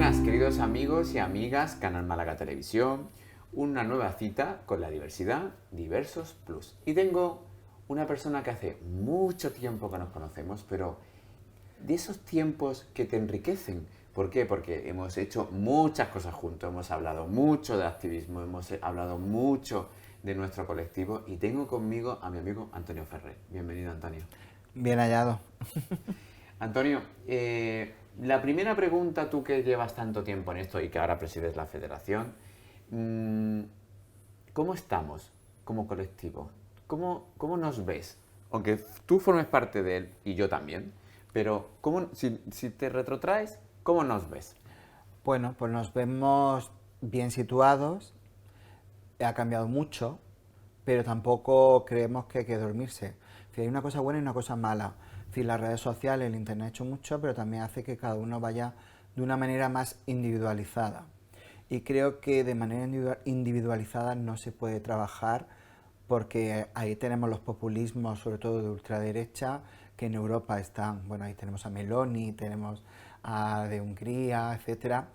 buenas, queridos amigos y amigas, Canal Málaga Televisión. Una nueva cita con la diversidad, Diversos Plus. Y tengo una persona que hace mucho tiempo que nos conocemos, pero de esos tiempos que te enriquecen. ¿Por qué? Porque hemos hecho muchas cosas juntos, hemos hablado mucho de activismo, hemos hablado mucho de nuestro colectivo y tengo conmigo a mi amigo Antonio Ferrer. Bienvenido, Antonio. Bien hallado. Antonio, la primera pregunta, tú que llevas tanto tiempo en esto y que ahora presides la federación, mm, ¿cómo estamos como colectivo? ¿Cómo nos ves? Aunque tú formes parte de él y yo también, pero si te retrotraes, ¿cómo nos ves? Bueno, pues nos vemos bien situados, ha cambiado mucho, pero tampoco creemos que hay que dormirse. Es decir, hay una cosa buena y una cosa mala. Es decir, las redes sociales, el internet ha hecho mucho, pero también hace que cada uno vaya de una manera más individualizada. Y creo que de manera individualizada no se puede trabajar porque ahí tenemos los populismos, sobre todo de ultraderecha, que en Europa están, bueno, ahí tenemos a Meloni, tenemos a de Hungría, etcétera.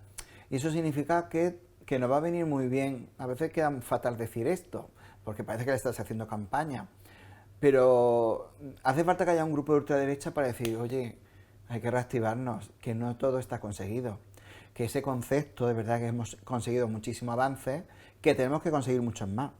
Y eso significa que nos va a venir muy bien. A veces queda fatal decir esto, porque parece que le estás haciendo campaña. Pero hace falta que haya un grupo de ultraderecha para decir, oye, hay que reactivarnos, que no todo está conseguido. Que ese concepto, de verdad que hemos conseguido muchísimo avance, que tenemos que conseguir muchos más.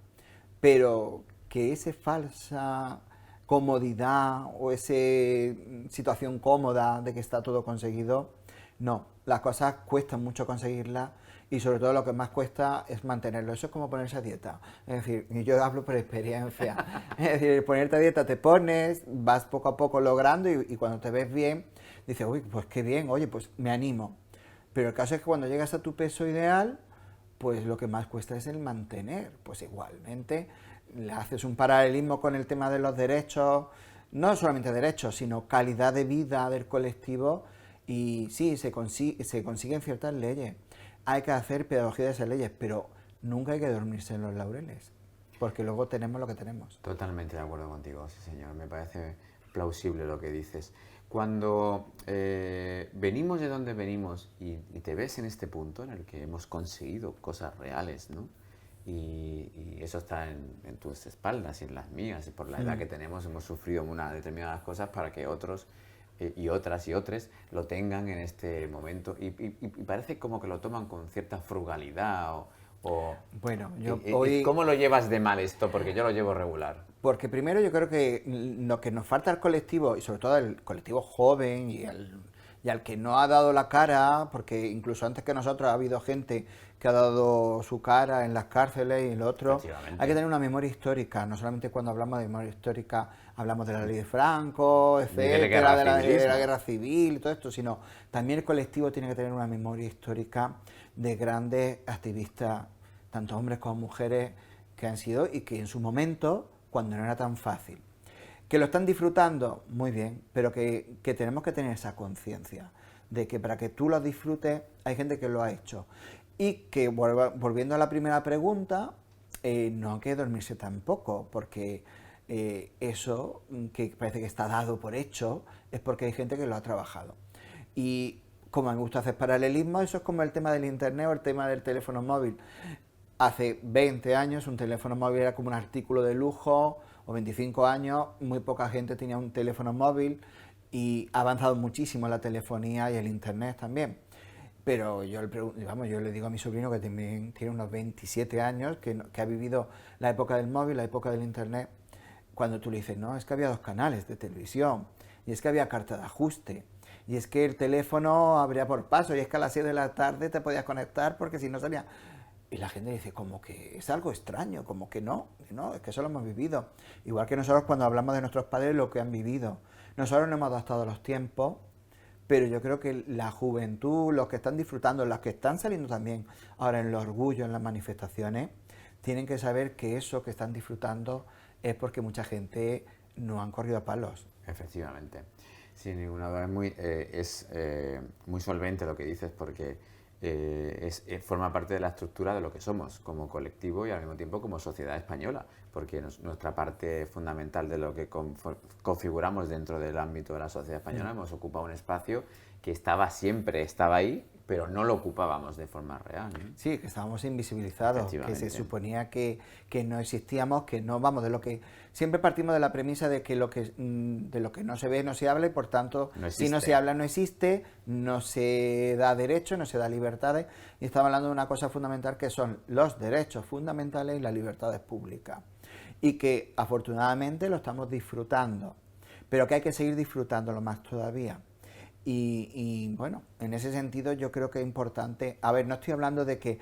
Pero que esa falsa comodidad o esa situación cómoda de que está todo conseguido, no, las cosas cuestan mucho conseguirlas y sobre todo lo que más cuesta es mantenerlo. Eso es como ponerse a dieta. Es decir, y yo hablo por experiencia. Es decir, ponerte a dieta te pones, vas poco a poco logrando y cuando te ves bien, dices, uy, pues qué bien, oye, pues me animo. Pero el caso es que cuando llegas a tu peso ideal, pues lo que más cuesta es el mantener. Pues igualmente le haces un paralelismo con el tema de los derechos, no solamente derechos, sino calidad de vida del colectivo y sí, se consiguen ciertas leyes. Hay que hacer pedagogía de esas leyes, pero nunca hay que dormirse en los laureles, porque luego tenemos lo que tenemos. Totalmente de acuerdo contigo, sí señor, me parece plausible lo que dices. Cuando venimos de donde venimos y te ves en este punto en el que hemos conseguido cosas reales, ¿no? Y eso está en tus espaldas y en las mías, y por la edad que tenemos hemos sufrido unas determinadas cosas para que otros y otras y otros lo tengan en este momento y parece como que lo toman con cierta frugalidad o Bueno, yo hoy, ¿cómo lo llevas de mal esto? Porque yo lo llevo regular. porque primero yo creo que lo que nos falta al colectivo, y sobre todo al colectivo joven y al que no ha dado la cara, porque incluso antes que nosotros ha habido gente que ha dado su cara en las cárceles y lo otro, hay que Efectivamente. tener una memoria histórica. No solamente cuando hablamos de memoria histórica hablamos de la ley de Franco, Ni de la etcétera, guerra de la civilismo. guerra civil y todo esto, sino también el colectivo tiene que tener una memoria histórica de grandes activistas, tanto hombres como mujeres, que han sido y que en su momento, cuando no era tan fácil, que lo están disfrutando, muy bien, pero que tenemos que tener esa conciencia de que para que tú lo disfrutes hay gente que lo ha hecho. Y que, volviendo a la primera pregunta, no hay que dormirse tampoco, porque eso que parece que está dado por hecho es porque hay gente que lo ha trabajado. Y como me gusta hacer paralelismo, eso es como el tema del internet o el tema del teléfono móvil. Hace 20 años un teléfono móvil era como un artículo de lujo, o 25 años, muy poca gente tenía un teléfono móvil y ha avanzado muchísimo la telefonía y el internet también. Pero yo le digo a mi sobrino que también tiene unos 27 años, que ha vivido la época del móvil, la época del internet, cuando tú le dices, no, es que había dos canales de televisión, y es que había carta de ajuste, y es que el teléfono abría por paso, y es que a las 6 de la tarde te podías conectar porque si no salía. Y la gente dice, como que es algo extraño, como que no, es que eso lo hemos vivido. Igual que nosotros cuando hablamos de nuestros padres, lo que han vivido. Nosotros no hemos adaptado a los tiempos, pero yo creo que la juventud, los que están disfrutando, los que están saliendo también ahora en el orgullo, en las manifestaciones, tienen que saber que eso que están disfrutando es porque mucha gente no han corrido a palos. Efectivamente. Sin ninguna duda es muy solvente lo que dices porque forma parte de la estructura de lo que somos como colectivo y al mismo tiempo como sociedad española, porque nuestra parte fundamental de lo que configuramos dentro del ámbito de la sociedad española hemos ocupado un espacio que estaba ahí, pero no lo ocupábamos de forma real, ¿no? Sí, que estábamos invisibilizados, que se suponía que no existíamos, que no, vamos, de lo que... Siempre partimos de la premisa de que de lo que no se ve no se habla y por tanto, si no se habla no existe, no se da derecho, no se da libertades, y estamos hablando de una cosa fundamental que son los derechos fundamentales y las libertades públicas, y que afortunadamente lo estamos disfrutando, pero que hay que seguir disfrutándolo más todavía. Y bueno, en ese sentido yo creo que es importante, a ver, no estoy hablando de que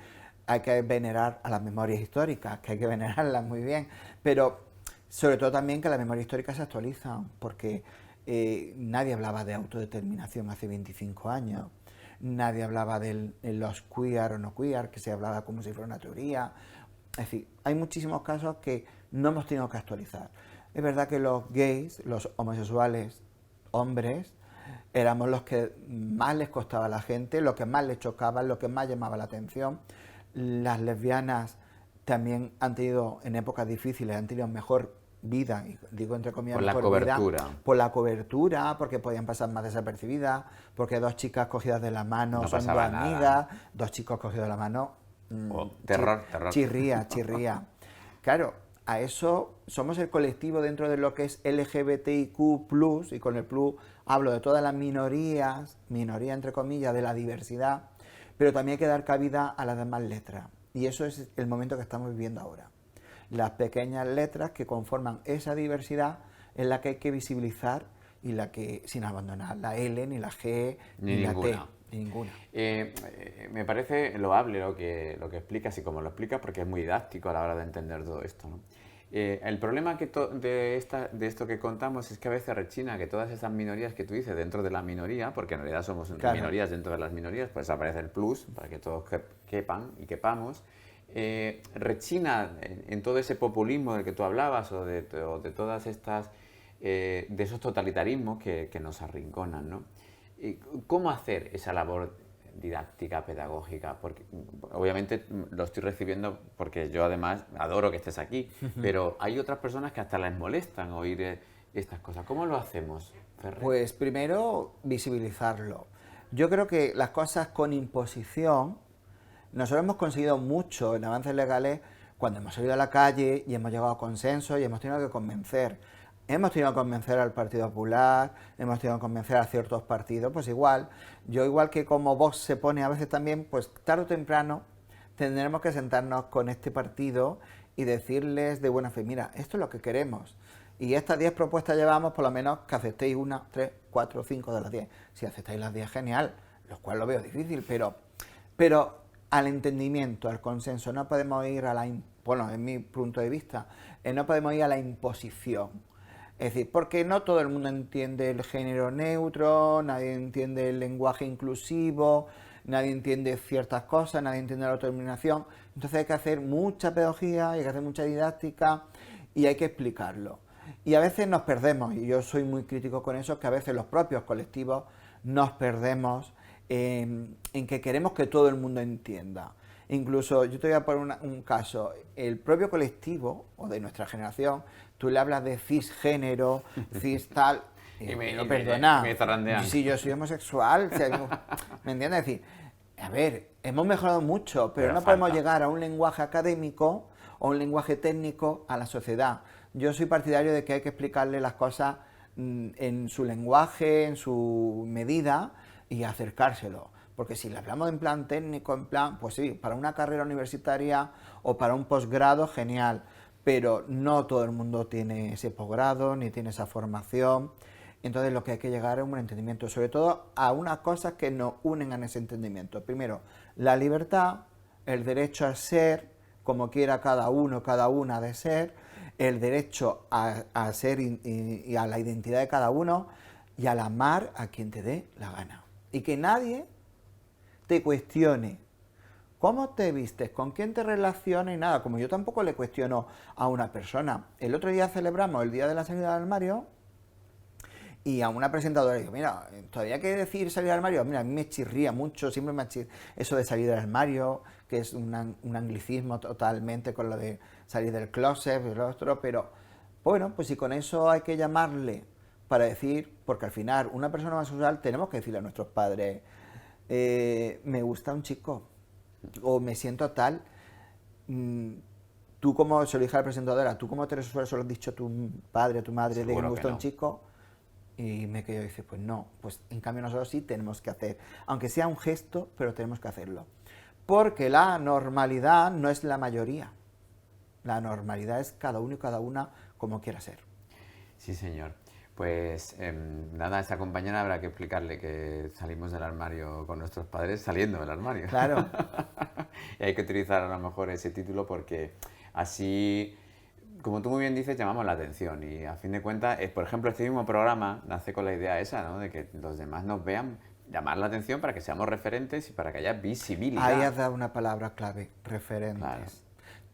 hay que venerar a las memorias históricas, que hay que venerarlas muy bien, pero sobre todo también que las memorias históricas se actualizan, porque nadie hablaba de autodeterminación hace 25 años, nadie hablaba de los queer o no queer, que se hablaba como si fuera una teoría, es decir, hay muchísimos casos que no hemos tenido que actualizar. Es verdad que los gays, los homosexuales, hombres, éramos los que más les costaba a la gente, lo que más les chocaba, lo que más llamaba la atención. Las lesbianas también han tenido, en épocas difíciles, han tenido mejor vida, y digo entre comillas, por la mejor cobertura. Vida, por la cobertura, porque podían pasar más desapercibidas, porque dos chicas cogidas de la mano no son dos amigas, dos chicos cogidos de la mano, terror. Chirría. Claro, a eso somos el colectivo dentro de lo que es LGBTIQ+, y con el plus hablo de todas las minorías, minoría entre comillas, de la diversidad, pero también hay que dar cabida a las demás letras. Y eso es el momento que estamos viviendo ahora. Las pequeñas letras que conforman esa diversidad es la que hay que visibilizar y la que, sin abandonar la L, ni la G, ni la T. Ninguna. Me parece loable lo que explicas y cómo lo explicas, porque es muy didáctico a la hora de entender todo esto, ¿no? El problema de esto que contamos es que a veces rechina que todas esas minorías que tú dices dentro de la minoría, porque en realidad somos minorías dentro de las minorías, pues aparece el plus para que todos quepan y quepamos, rechina en todo ese populismo del que tú hablabas o de todas estas, de esos totalitarismos que nos arrinconan, ¿no? ¿Cómo hacer esa labor didáctica, pedagógica? Porque obviamente lo estoy recibiendo porque yo además adoro que estés aquí, pero hay otras personas que hasta les molestan oír estas cosas. ¿Cómo lo hacemos, Ferrer? Pues primero visibilizarlo. Yo creo que las cosas con imposición, nosotros hemos conseguido mucho en avances legales cuando hemos salido a la calle y hemos llegado a consenso y hemos tenido que convencer. Hemos tenido que convencer al Partido Popular, hemos tenido que convencer a ciertos partidos, pues igual, igual que como Vox se pone a veces también, pues tarde o temprano tendremos que sentarnos con este partido y decirles de buena fe, mira, esto es lo que queremos. Y estas 10 propuestas llevamos, por lo menos que aceptéis 1, 3, 4, 5 de las 10. Si aceptáis las 10, genial, lo cual lo veo difícil, pero al entendimiento, al consenso, no podemos ir a bueno, en mi punto de vista, no podemos ir a la imposición. Es decir, porque no todo el mundo entiende el género neutro, nadie entiende el lenguaje inclusivo, nadie entiende ciertas cosas, nadie entiende la autodeterminación. Entonces hay que hacer mucha pedagogía, hay que hacer mucha didáctica y hay que explicarlo. Y a veces nos perdemos, y yo soy muy crítico con eso, que a veces los propios colectivos nos perdemos en que queremos que todo el mundo entienda. Incluso, yo te voy a poner un caso, el propio colectivo, o de nuestra generación, tú le hablas de cisgénero, cis tal, perdona, si yo soy homosexual, ¿me entiendes? Es decir, a ver, hemos mejorado mucho, pero no podemos llegar a un lenguaje académico o un lenguaje técnico a la sociedad. Yo soy partidario de que hay que explicarle las cosas en su lenguaje, en su medida, y acercárselo. Porque si le hablamos en plan técnico, en plan, pues sí, para una carrera universitaria o para un posgrado, genial, pero no todo el mundo tiene ese posgrado ni tiene esa formación. Entonces lo que hay que llegar es un entendimiento, sobre todo a unas cosas que nos unen en ese entendimiento. Primero, la libertad, el derecho a ser como quiera cada uno, cada una de ser, el derecho a ser y a la identidad de cada uno y al amar a quien te dé la gana. Y que nadie te cuestione cómo te vistes, con quién te relacionas y nada, como yo tampoco le cuestiono a una persona. El otro día celebramos el día de la salida del armario y a una presentadora le digo, mira, todavía hay que decir salir del armario, mira, a mí me chirría mucho, siempre me chirría eso de salir del armario, que es un anglicismo totalmente con lo de salir del closet y lo otro, pero bueno, pues si con eso hay que llamarle para decir, porque al final una persona homosexual tenemos que decirle a nuestros padres, me gusta un chico o me siento tal. Tú como, se lo dije a la presentadora, tú como heterosexual solo has dicho a tu padre, a tu madre de que Seguro me que gusta un no. chico. Y me quedo y dice, pues no, pues en cambio nosotros sí tenemos que hacer, aunque sea un gesto, pero tenemos que hacerlo. Porque la normalidad no es la mayoría. La normalidad es cada uno y cada una como quiera ser. Sí, señor. Pues nada, a esta compañera habrá que explicarle que salimos del armario con nuestros padres saliendo del armario. Claro. Y hay que utilizar a lo mejor ese título porque así, como tú muy bien dices, llamamos la atención. Y a fin de cuentas, por ejemplo, este mismo programa nace con la idea esa, ¿no? De que los demás nos vean, llamar la atención para que seamos referentes y para que haya visibilidad. Ahí has dado una palabra clave, referentes. Claro.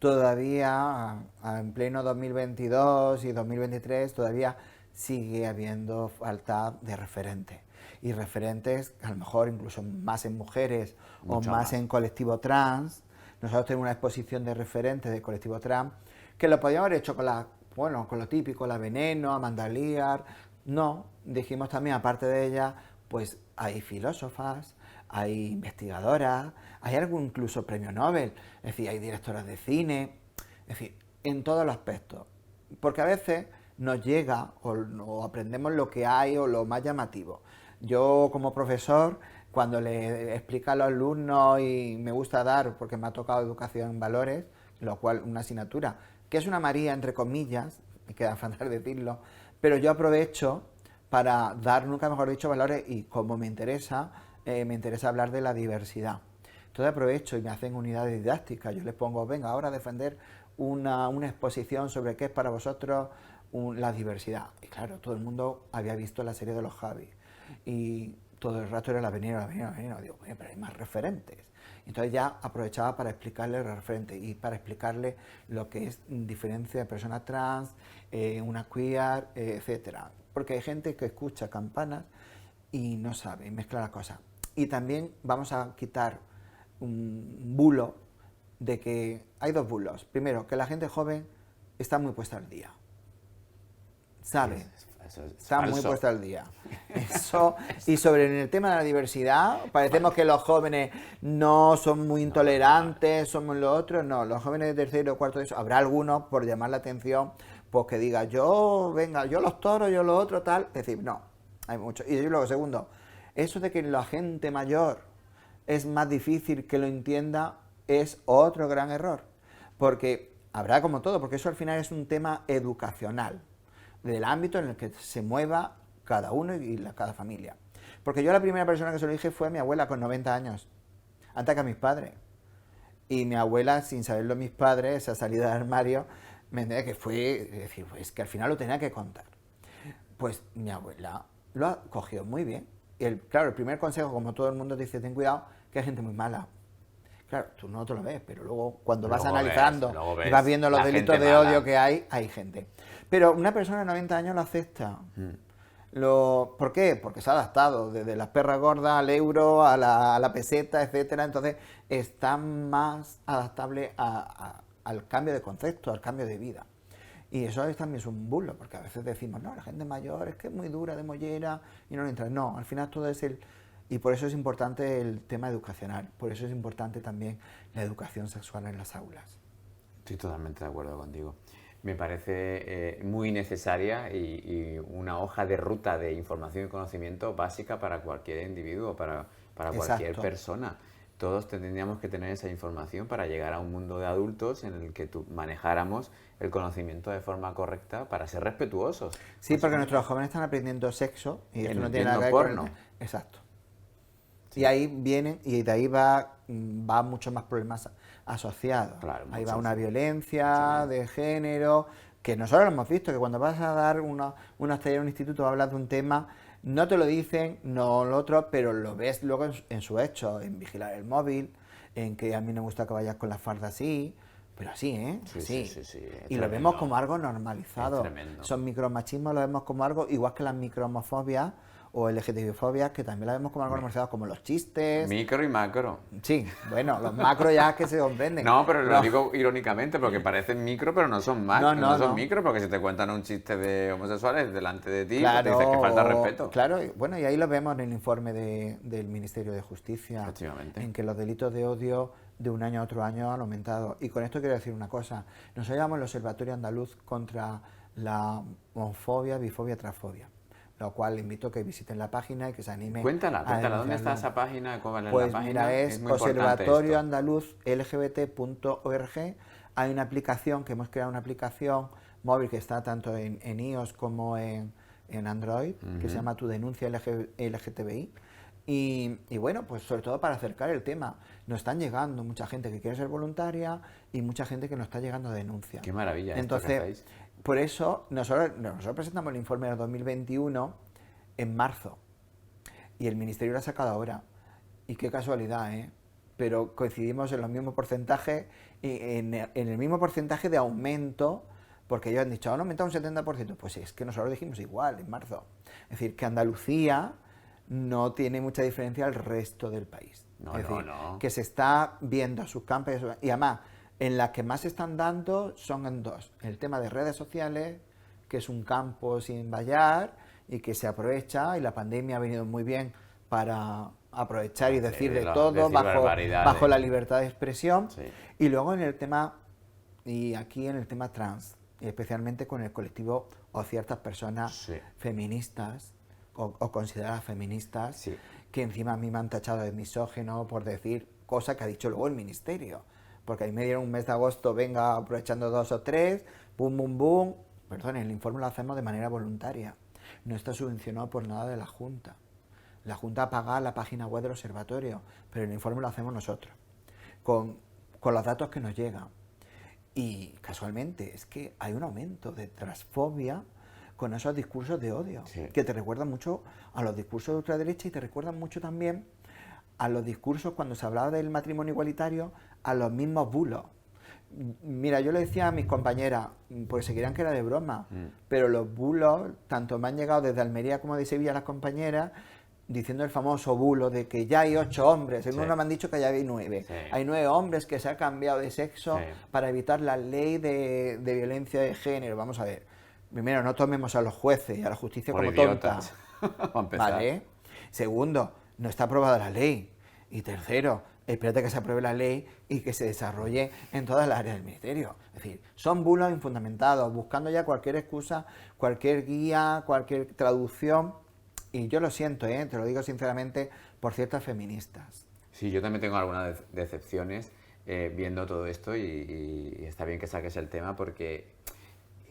Todavía, en pleno 2022 y 2023, todavía sigue habiendo falta de referentes. Y referentes, a lo mejor incluso más en mujeres mucho o más en colectivo trans. Nosotros tenemos una exposición de referentes del colectivo trans que lo podíamos haber hecho con lo típico, la Veneno, Amanda Lear. No, dijimos también, aparte de ella, pues hay filósofas, hay investigadoras, hay algún incluso premio Nobel, es decir, hay directoras de cine, es decir, en todos los aspectos. Porque a veces nos llega o aprendemos lo que hay o lo más llamativo. Yo como profesor, cuando le explico a los alumnos y me gusta dar, porque me ha tocado educación en valores, lo cual una asignatura, que es una María entre comillas, me queda falta decirlo, pero yo aprovecho para dar, nunca mejor dicho, valores y como me interesa hablar de la diversidad. Entonces aprovecho y me hacen unidades didácticas, yo les pongo, venga, ahora a defender una exposición sobre qué es para vosotros la diversidad. Y claro, todo el mundo había visto la serie de los Javis y todo el rato era la Veneno. Digo, pero hay más referentes. Entonces ya aprovechaba para explicarle los referentes y para explicarle lo que es diferencia de personas trans, una queer, etcétera. Porque hay gente que escucha campanas y no sabe, y mezcla las cosas. Y también vamos a quitar un bulo de que hay dos bulos. Primero, que la gente joven está muy puesta al día. ¿Sabe? Está muy puesta al día. Eso, y sobre el tema de la diversidad, parecemos que los jóvenes no son muy intolerantes, somos los otros. No, los jóvenes de tercero o cuarto de eso, habrá algunos, por llamar la atención, pues que diga, yo los toros, yo lo otro, tal. Es decir, no, hay mucho. Y luego, segundo, eso de que la gente mayor es más difícil que lo entienda es otro gran error. Porque habrá como todo, porque eso al final es un tema educacional, del ámbito en el que se mueva cada uno y cada familia. Porque yo la primera persona que se lo dije fue a mi abuela con 90 años, antes que a mis padres. Y mi abuela, sin saberlo mis padres, esa salida del armario, me entendía que fue, decir, pues que al final lo tenía que contar. Pues mi abuela lo ha cogido muy bien. Y claro, el primer consejo, como todo el mundo dice, ten cuidado, que hay gente muy mala. Claro, tú no te lo ves, pero luego cuando vas analizando y vas viendo los delitos de odio que hay gente. Pero una persona de 90 años lo acepta. ¿Por qué? Porque se ha adaptado desde las perras gordas al euro, a la peseta, etcétera. Entonces está más adaptable al cambio de concepto, al cambio de vida. Y eso también es un bulo, porque a veces decimos, no, la gente mayor es que es muy dura, de mollera, y no le entra. No, al final todo es y por eso es importante el tema educacional, por eso es importante también la educación sexual en las aulas. Estoy totalmente de acuerdo contigo. Me parece muy necesaria y una hoja de ruta de información y conocimiento básica para cualquier individuo, para cualquier persona. Todos tendríamos que tener esa información para llegar a un mundo de adultos en el que manejáramos el conocimiento de forma correcta para ser respetuosos. Sí, porque nuestros jóvenes están aprendiendo sexo y esto no tiene nada que ver porno. Exacto. Sí. Y ahí vienen, y de ahí va muchos más problemas asociados. Claro, ahí va una violencia de género, que nosotros lo hemos visto, que cuando vas a dar unos talleres en un instituto, hablas de un tema, no te lo dicen, no lo otro, pero lo ves luego en su hecho, en vigilar el móvil, en que a mí no me gusta que vayas con la falda así, pero así, ¿eh? Sí. Y lo vemos como algo normalizado. Son micromachismos, lo vemos como algo, igual que las microhomofobias o LGTBI-fobia, que también la vemos como algo normalizado, como los chistes. Micro y macro. Sí, bueno, los macros ya que se comprenden. No, pero lo digo irónicamente porque parecen micro, pero no son macro, no son micro, porque si te cuentan un chiste de homosexuales delante de ti, claro, pues te dices que falta respeto. Claro, bueno, y ahí lo vemos en el informe del Ministerio de Justicia, Efectivamente. en que los delitos de odio de un año a otro año han aumentado. Y con esto quiero decir una cosa, nosotros llamamos el Observatorio Andaluz contra la homofobia, bifobia, transfobia, lo cual invito a que visiten la página y que se animen. Cuéntala, ¿dónde está esa página? ¿Cuál es pues la página? Mira, es Observatorio Andaluz LGBT.org. Hay una aplicación, que hemos creado una aplicación móvil que está tanto en iOS como en Android, que se llama Tu Denuncia LGTBI. Y bueno, pues sobre todo para acercar el tema. Nos están llegando mucha gente que quiere ser voluntaria y mucha gente que nos está llegando a denuncia. Qué maravilla. Entonces, por eso nosotros presentamos el informe del 2021 en marzo y el Ministerio lo ha sacado ahora. Y qué casualidad, ¿eh? Pero coincidimos en los mismos porcentajes, en el mismo porcentaje de aumento, porque ellos han dicho, han aumentado un 70%. Pues es que nosotros dijimos igual en marzo. Es decir, que Andalucía no tiene mucha diferencia al resto del país. Que se está viendo sus campos y además en las que más se están dando son en dos: el tema de redes sociales, que es un campo sin vallar y que se aprovecha, y la pandemia ha venido muy bien para aprovechar y decir de todo bajo la libertad de expresión, y luego en el tema, y aquí en el tema trans, y especialmente con el colectivo o ciertas personas feministas o consideradas feministas, que encima a mí me han tachado de misógino por decir cosas que ha dicho luego el Ministerio, porque ahí me dieron un mes de agosto, venga, aprovechando 2 o 3, boom, boom, boom. Perdón, el informe lo hacemos de manera voluntaria, no está subvencionado por nada de la Junta. La Junta paga la página web del observatorio, pero el informe lo hacemos nosotros, con los datos que nos llegan. Y casualmente es que hay un aumento de transfobia con esos discursos de odio, que te recuerdan mucho a los discursos de ultraderecha y te recuerdan mucho también a los discursos cuando se hablaba del matrimonio igualitario, a los mismos bulos. Mira, yo le decía a mis compañeras, pues se creían que era de broma, pero los bulos, tanto me han llegado desde Almería como de Sevilla las compañeras, diciendo el famoso bulo de que ya hay 8 hombres, en uno me han dicho que ya hay 9. Hay 9 hombres que se han cambiado de sexo para evitar la ley de violencia de género. Vamos a ver. Primero, no tomemos a los jueces y a la justicia como tontas. ¿Vale? Segundo, no está aprobada la ley. Y tercero, espérate que se apruebe la ley y que se desarrolle en todas las áreas del Ministerio. Es decir, son bulos infundamentados, buscando ya cualquier excusa, cualquier guía, cualquier traducción. Y yo lo siento, te lo digo sinceramente, por ciertas feministas. Sí, yo también tengo algunas decepciones viendo todo esto y está bien que saques el tema porque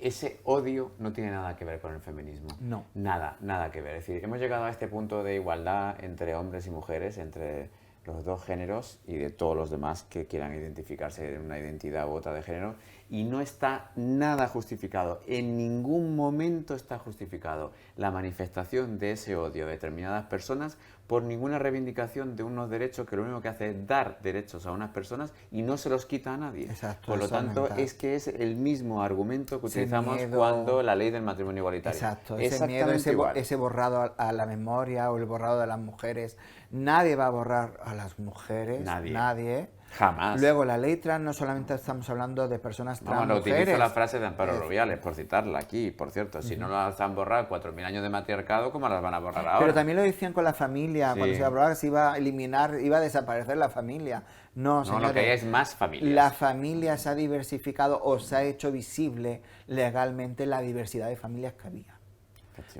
ese odio no tiene nada que ver con el feminismo. No. Nada que ver. Es decir, hemos llegado a este punto de igualdad entre hombres y mujeres, entre los dos géneros y de todos los demás que quieran identificarse en una identidad u otra de género, y no está nada justificado, en ningún momento está justificado la manifestación de ese odio de determinadas personas por ninguna reivindicación de unos derechos que lo único que hace es dar derechos a unas personas y no se los quita a nadie. Exacto, por lo tanto, es que es el mismo argumento que utilizamos cuando la ley del matrimonio igualitario. Exacto, ese miedo, ese borrado a la memoria o el borrado de las mujeres. Nadie va a borrar a las mujeres, nadie. Jamás. Luego, la ley trans, no solamente estamos hablando de personas trans. Bueno, utilizo la frase de Amparo Rubiales, por citarla aquí, por cierto. Si no las han borrado 4.000 años de matriarcado, ¿cómo las van a borrar ahora? Pero también lo decían con la familia, cuando se hablaba que se iba a eliminar, iba a desaparecer la familia. No, señores, lo que hay es más familias. La familia se ha diversificado o se ha hecho visible legalmente la diversidad de familias que había.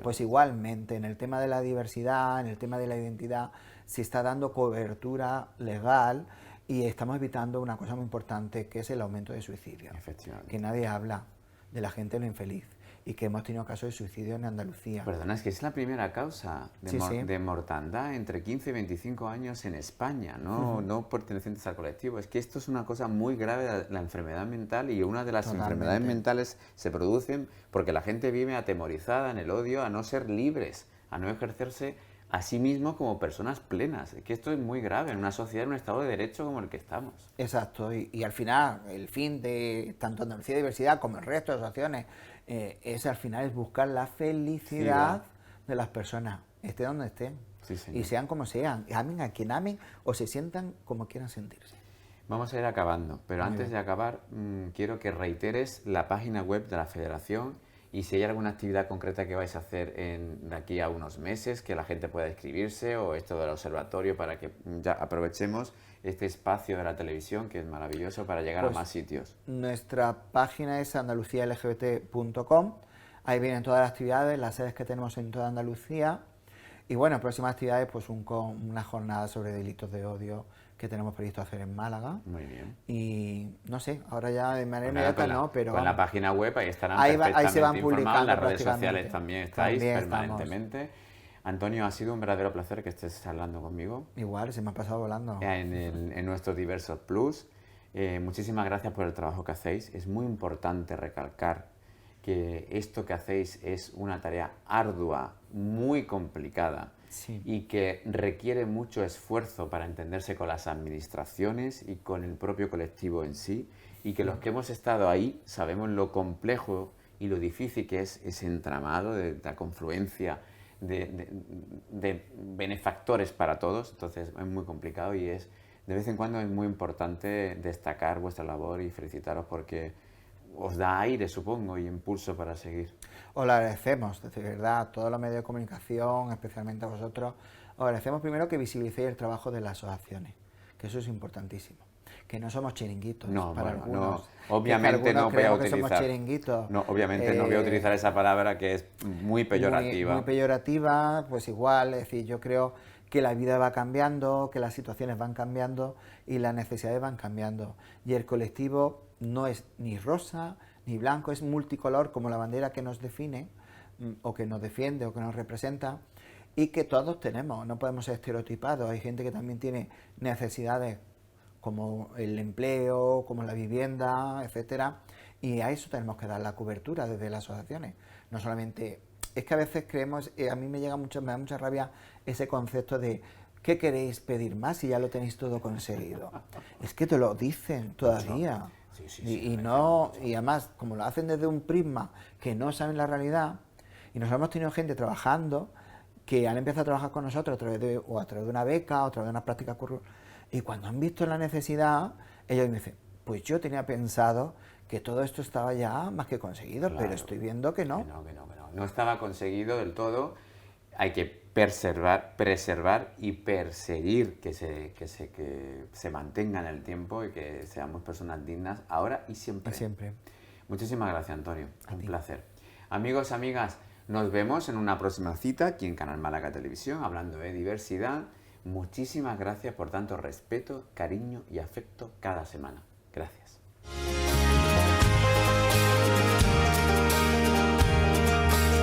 Pues igualmente, en el tema de la diversidad, en el tema de la identidad, se está dando cobertura legal y estamos evitando una cosa muy importante, que es el aumento de suicidio. Que nadie habla de la gente lo infeliz y que hemos tenido casos de suicidio en Andalucía. Perdona, es que es la primera causa de mortandad entre 15 y 25 años en España, no pertenecientes al colectivo. Es que esto es una cosa muy grave, la enfermedad mental, y una de las enfermedades mentales se producen porque la gente vive atemorizada en el odio a no ser libres, a no ejercerse a sí mismo como personas plenas. Es que esto es muy grave en una sociedad, en un estado de derecho como el que estamos. Exacto, y al final, el fin de tanto Andalucía Diversidad como el resto de asociaciones, al final es buscar la felicidad de las personas. esté donde estén. Sí, señor. Y sean como sean, amen a quien amen o se sientan como quieran sentirse. Vamos a ir acabando, pero Muy antes bien. de acabar quiero que reiteres la página web de la Federación y si hay alguna actividad concreta que vais a hacer de aquí a unos meses, que la gente pueda inscribirse o esto del observatorio para que ya aprovechemos este espacio de la televisión que es maravilloso para llegar a Pues más sitios. nuestra página es andalucialgbt.com. Ahí vienen todas las actividades, las sedes que tenemos en toda Andalucía. Y bueno, próximas actividades, pues una jornada sobre delitos de odio que tenemos previsto hacer en Málaga. Muy bien. Y no sé, ahora ya de manera Pues nada, inmediata no, pero con la vamos. página web ahí estarán Ahí se van perfectamente informados, en las publicando redes sociales prácticamente. también estáis También estamos. permanentemente. Antonio, ha sido un verdadero placer que estés hablando conmigo Igual, se me ha pasado volando. en nuestros diversos plus. Muchísimas gracias por el trabajo que hacéis. Es muy importante recalcar que esto que hacéis es una tarea ardua, muy complicada Sí. y que requiere mucho esfuerzo para entenderse con las administraciones y con el propio colectivo en sí, y que los que hemos estado ahí sabemos lo complejo y lo difícil que es ese entramado de la confluencia de benefactores para todos. Entonces es muy complicado y de vez en cuando es muy importante destacar vuestra labor y felicitaros porque os da aire, supongo, y impulso para seguir. Os lo agradecemos, de verdad, a todos los medios de comunicación, especialmente a vosotros. Os agradecemos primero que visibilicéis el trabajo de las asociaciones, que eso es importantísimo. Que no somos chiringuitos No, para bueno, algunos. no, obviamente no voy a que somos utilizar. chiringuitos. No, obviamente no voy a utilizar esa palabra que es muy peyorativa. Muy peyorativa, pues igual, es decir, yo creo que la vida va cambiando, que las situaciones van cambiando y las necesidades van cambiando. Y el colectivo no es ni rosa ni blanco, es multicolor como la bandera que nos define o que nos defiende o que nos representa y que todos tenemos, no podemos ser estereotipados. Hay gente que también tiene necesidades como el empleo, como la vivienda, etcétera, y a eso tenemos que dar la cobertura desde las asociaciones. No solamente, es que a veces creemos, a mí me da mucha rabia ese concepto de ¿qué queréis pedir más si ya lo tenéis todo conseguido? Es que te lo dicen todavía. Sí, Y no, y además, como lo hacen desde un prisma que no saben la realidad, y nosotros hemos tenido gente trabajando que han empezado a trabajar con nosotros a través de una beca, o a través de una práctica curricular, y cuando han visto la necesidad, ellos me dicen, pues yo tenía pensado que todo esto estaba ya más que conseguido, Claro, pero estoy viendo que no. Que no. No estaba conseguido del todo. Hay que preservar y perseguir que se mantenga en el tiempo y que seamos personas dignas ahora y siempre. Siempre. Muchísimas gracias, Antonio. Un placer. Amigos, amigas, nos vemos en una próxima cita aquí en Canal Málaga Televisión, hablando de diversidad. Muchísimas gracias por tanto respeto, cariño y afecto cada semana. Gracias.